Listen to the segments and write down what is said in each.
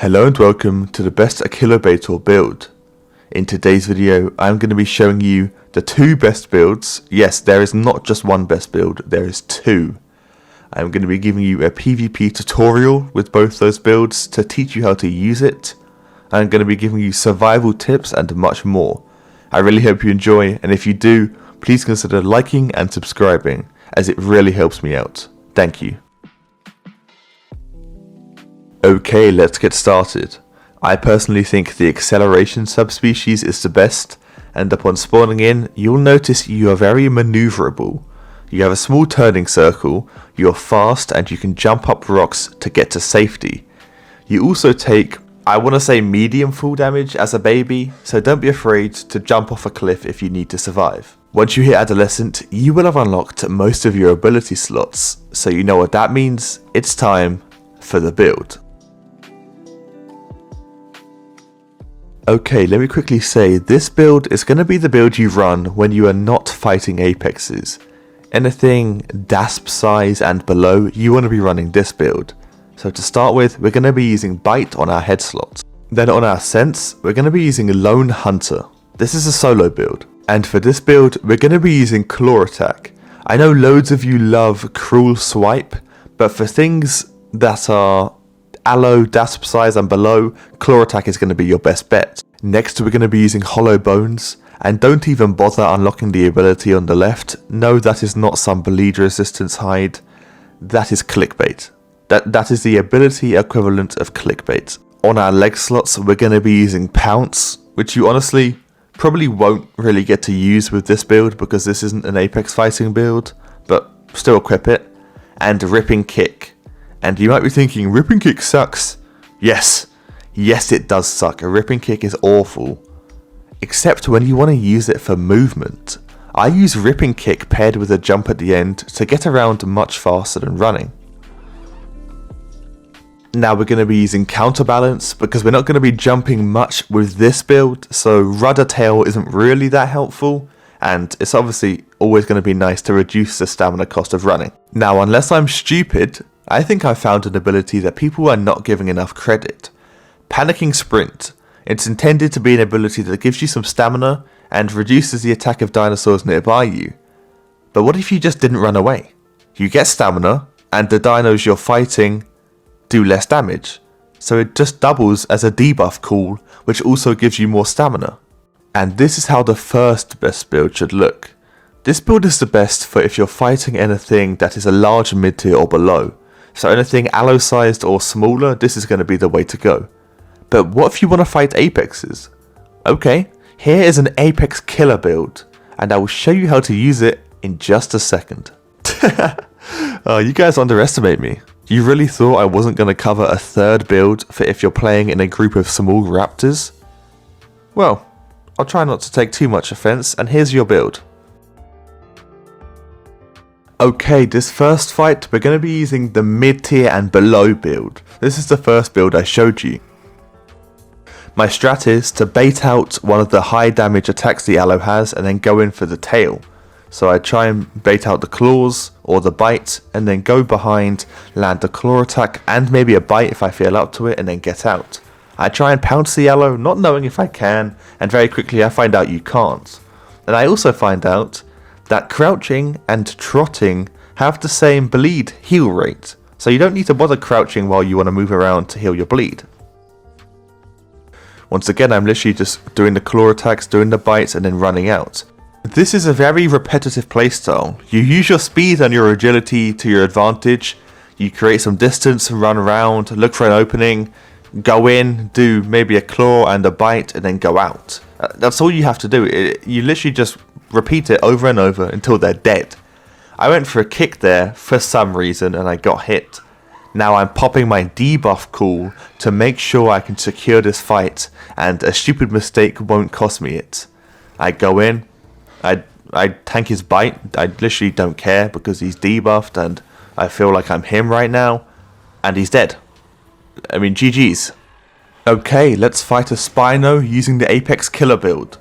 Hello and welcome to the best Achillobator build. In today's video, I'm going to be showing you the two best builds. Yes, there is not just one best build, there is two. I'm going to be giving you a PvP tutorial with both those builds to teach you how to use it. I'm going to be giving you survival tips and much more. I really hope you enjoy, and if you do, please consider liking and subscribing, as it really helps me out. Thank you. Okay, let's get started. I personally think the acceleration subspecies is the best, and upon spawning in, you'll notice you are very maneuverable. You have a small turning circle, you're fast, and you can jump up rocks to get to safety. You also take, I want to say, medium fall damage as a baby, so don't be afraid to jump off a cliff if you need to survive. Once you hit adolescent, you will have unlocked most of your ability slots, so you know what that means. It's time for the build. Okay, let me quickly say, this build is going to be the build you run when you are not fighting apexes. Anything DASP size and below, you want to be running this build. So to start with, we're going to be using Bite on our head slots. Then on our Sense, we're going to be using Lone Hunter. This is a solo build. And for this build, we're going to be using Claw Attack. I know loads of you love Cruel Swipe, but for things that are Allo, DASP size and below, Claw Attack is going to be your best bet. Next we're going to be using Hollow Bones, and don't even bother unlocking the ability on the left. No, that is not some bleed resistance hide, that is clickbait. That is the ability equivalent of clickbait. On our leg slots we're going to be using Pounce, which you honestly probably won't really get to use with this build because this isn't an apex fighting build, but still equip it, and Ripping Kick. And you might be thinking, Ripping Kick sucks. Yes, it does suck. A Ripping Kick is awful. Except when you want to use it for movement. I use Ripping Kick paired with a jump at the end to get around much faster than running. Now we're going to be using Counterbalance because we're not going to be jumping much with this build, so Rudder Tail isn't really that helpful, and it's obviously always going to be nice to reduce the stamina cost of running. Now, unless I'm stupid, I think I found an ability that people are not giving enough credit. Panicking Sprint. It's intended to be an ability that gives you some stamina and reduces the attack of dinosaurs nearby you. But what if you just didn't run away? You get stamina, and the dinos you're fighting do less damage. So it just doubles as a debuff call, which also gives you more stamina. And this is how the first best build should look. This build is the best for if you're fighting anything that is a large mid tier or below. So anything allo sized or smaller, this is going to be the way to go. But what if you want to fight apexes? Okay, here is an apex killer build, and I will show you how to use it in just a second. Oh, you guys underestimate me. You really thought I wasn't going to cover a third build for if you're playing in a group of small raptors? Well, I'll try not to take too much offense, and here's your build. Okay, this first fight we're going to be using the mid tier and below build. This is the first build I showed you. My strat is to bait out one of the high damage attacks the Allo has and then go in for the tail. So I try and bait out the claws or the bite and then go behind, land a claw attack and maybe a bite if I feel up to it, and then get out. I try and pounce the Allo, not knowing if I can, and very quickly I find out you can't. And I also find out that crouching and trotting have the same bleed heal rate, so you don't need to bother crouching while you want to move around to heal your bleed. Once again, I'm literally just doing the claw attacks, doing the bites, and then running out. This is a very repetitive playstyle. You use your speed and your agility to your advantage, you create some distance, run around, look for an opening, go in, do maybe a claw and a bite, and then go out. That's all you have to do. You literally just repeat it over and over until they're dead. I went for a kick there for some reason and I got hit. Now I'm popping my debuff call to make sure I can secure this fight and a stupid mistake won't cost me it. I go in, I tank his bite, I literally don't care because he's debuffed and I feel like I'm him right now, and he's dead. I mean, GG's. Okay, let's fight a Spino using the Apex Killer build.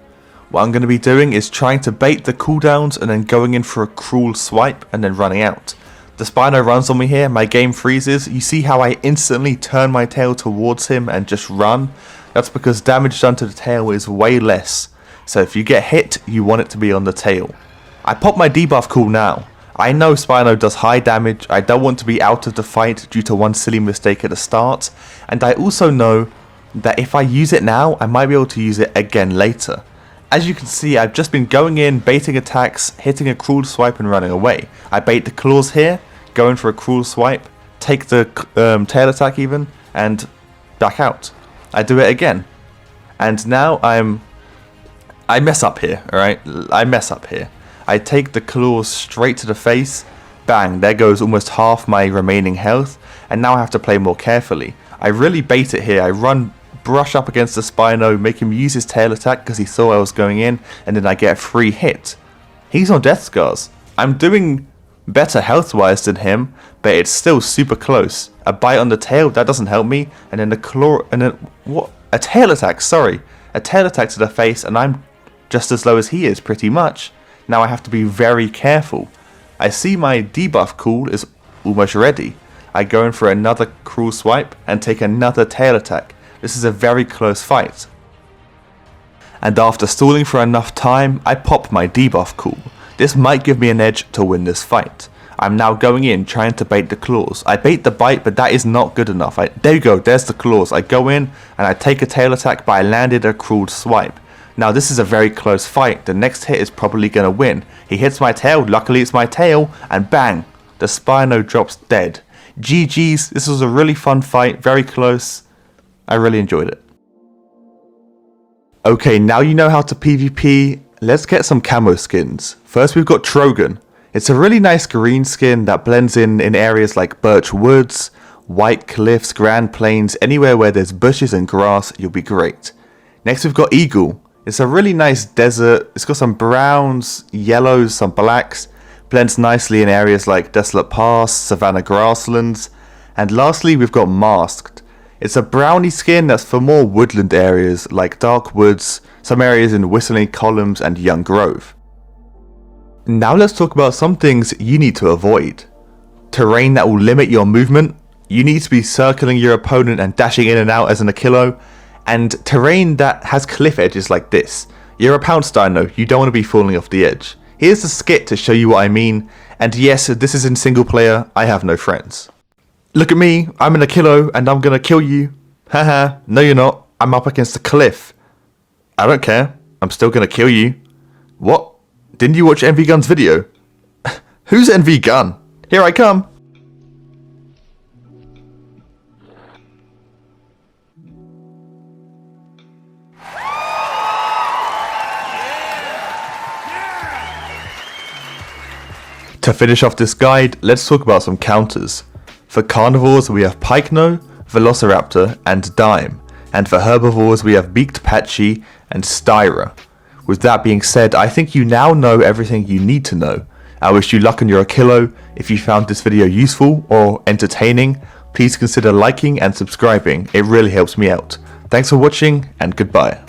What I'm going to be doing is trying to bait the cooldowns and then going in for a Cruel Swipe and then running out. The Spino runs on me here, my game freezes. You see how I instantly turn my tail towards him and just run? That's because damage done to the tail is way less. So if you get hit, you want it to be on the tail. I pop my debuff cool now. I know Spino does high damage, I don't want to be out of the fight due to one silly mistake at the start, and I also know that if I use it now, I might be able to use it again later. As you can see, I've just been going in, baiting attacks, hitting a cruel swipe and running away. I bait the claws here, go in for a cruel swipe, take the tail attack even, and back out. I do it again. And now I mess up here, alright? I mess up here. I take the claws straight to the face, bang, there goes almost half my remaining health, and now I have to play more carefully. I really bait it here, I brush up against the Spino, make him use his tail attack because he saw I was going in, and then I get a free hit. He's on death scars. I'm doing better health wise than him, but it's still super close. A bite on the tail, that doesn't help me, and then the claw, and then what? A tail attack, sorry. A tail attack to the face, and I'm just as low as he is pretty much. Now I have to be very careful. I see my debuff cool is almost ready. I go in for another cruel swipe and take another tail attack. This is a very close fight. And after stalling for enough time, I pop my debuff cool. This might give me an edge to win this fight. I'm now going in trying to bait the claws. I bait the bite, but that is not good enough. There you go, there's the claws. I go in and I take a tail attack, but I landed a cruel swipe. Now this is a very close fight. The next hit is probably going to win. He hits my tail, luckily it's my tail, and bang, the Spino drops dead. GG's, this was a really fun fight, very close. I really enjoyed it. Okay, now you know how to PvP, let's get some camo skins. First we've got Trogan. It's a really nice green skin that blends in areas like birch woods, white cliffs, grand plains, anywhere where there's bushes and grass, you'll be great. Next we've got Eagle. It's a really nice desert, it's got some browns, yellows, some blacks, blends nicely in areas like Desolate Pass, Savannah Grasslands, and lastly we've got Masked. It's a brownie skin that's for more woodland areas like Dark Woods, some areas in Whistling Columns and Young Grove. Now let's talk about some things you need to avoid. Terrain that will limit your movement, you need to be circling your opponent and dashing in and out as an Achillo, and terrain that has cliff edges like this. You're a pounce dino, you don't want to be falling off the edge. Here's the skit to show you what I mean, and yes, this is in single player, I have no friends. Look at me, I'm an Achillo and I'm gonna kill you. Haha, no you're not, I'm up against a cliff. I don't care, I'm still gonna kill you. What? Didn't you watch nvGunn's video? Who's nvGunn? Here I come. To finish off this guide, let's talk about some counters. For carnivores we have Pycno, Velociraptor and Dime, and for herbivores we have Beaked Patchy and Styra. With that being said, I think you now know everything you need to know. I wish you luck on your Achillo. If you found this video useful or entertaining, please consider liking and subscribing, it really helps me out. Thanks for watching and goodbye.